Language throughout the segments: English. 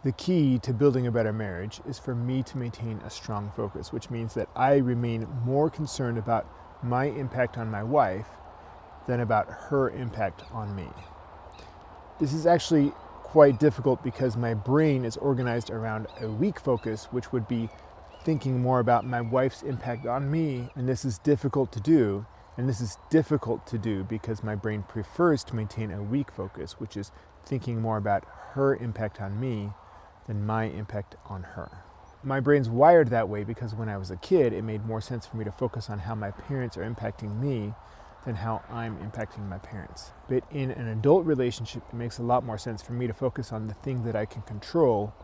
The key to building a better marriage is for me to maintain a strong focus, which means that I remain more concerned about my impact on my wife than about her impact on me. This is actually quite difficult because my brain is organized around a weak focus, which would be thinking more about my wife's impact on me, and this is difficult to do. And this is difficult to do because my brain prefers to maintain a weak focus, which is thinking more about her impact on me than my impact on her. My brain's wired that way because when I was a kid, it made more sense for me to focus on how my parents are impacting me than how I'm impacting my parents. But in an adult relationship, it makes a lot more sense for me to focus on the thing that I can control,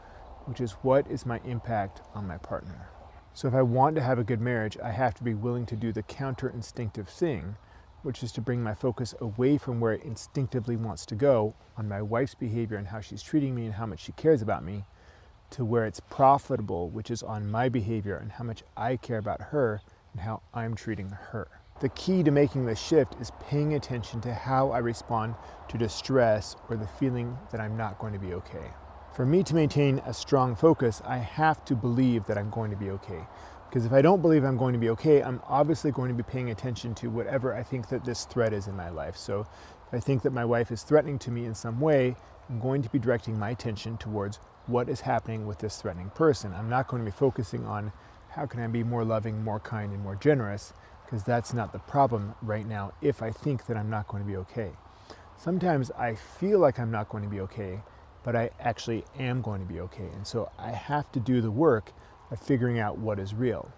which is what is my impact on my partner. So if I want to have a good marriage, I have to be willing to do the counter-instinctive thing, which is to bring my focus away from where it instinctively wants to go on my wife's behavior and how she's treating me and how much she cares about me, to where it's profitable, which is on my behavior and how much I care about her and how I'm treating her. The key to making this shift is paying attention to how I respond to distress or the feeling that I'm not going to be okay. For me to maintain a strong focus, I have to believe that I'm going to be okay. Because if I don't believe I'm going to be okay, I'm obviously going to be paying attention to whatever I think that this threat is in my life. So if I think that my wife is threatening to me in some way, I'm going to be directing my attention towards what is happening with this threatening person. I'm not going to be focusing on how can I be more loving, more kind, and more generous, because that's not the problem right now if I think that I'm not going to be okay. Sometimes I feel like I'm not going to be okay, but I actually am going to be okay. And so I have to do the work of figuring out what is real.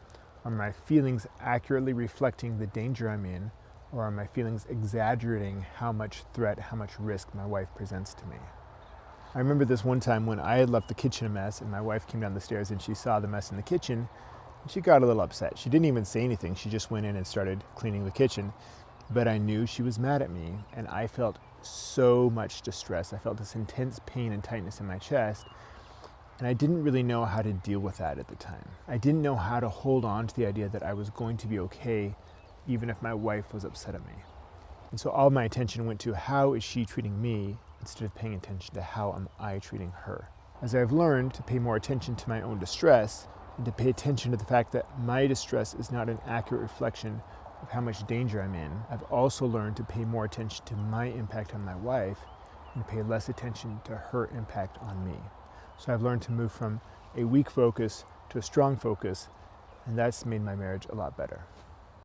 Are my feelings accurately reflecting the danger I'm in, or are my feelings exaggerating how much threat, how much risk my wife presents to me? I remember this one time when I had left the kitchen a mess and my wife came down the stairs and she saw the mess in the kitchen and she got a little upset. She didn't even say anything. She just went in and started cleaning the kitchen. But I knew she was mad at me and I felt so much distress. I felt this intense pain and tightness in my chest, and I didn't really know how to deal with that at the time. I didn't know how to hold on to the idea that I was going to be okay even if my wife was upset at me. And so all my attention went to how is she treating me instead of paying attention to how am I treating her. As I've learned to pay more attention to my own distress and to pay attention to the fact that my distress is not an accurate reflection of how much danger I'm in, I've also learned to pay more attention to my impact on my wife and pay less attention to her impact on me. So I've learned to move from a weak focus to a strong focus, and that's made my marriage a lot better.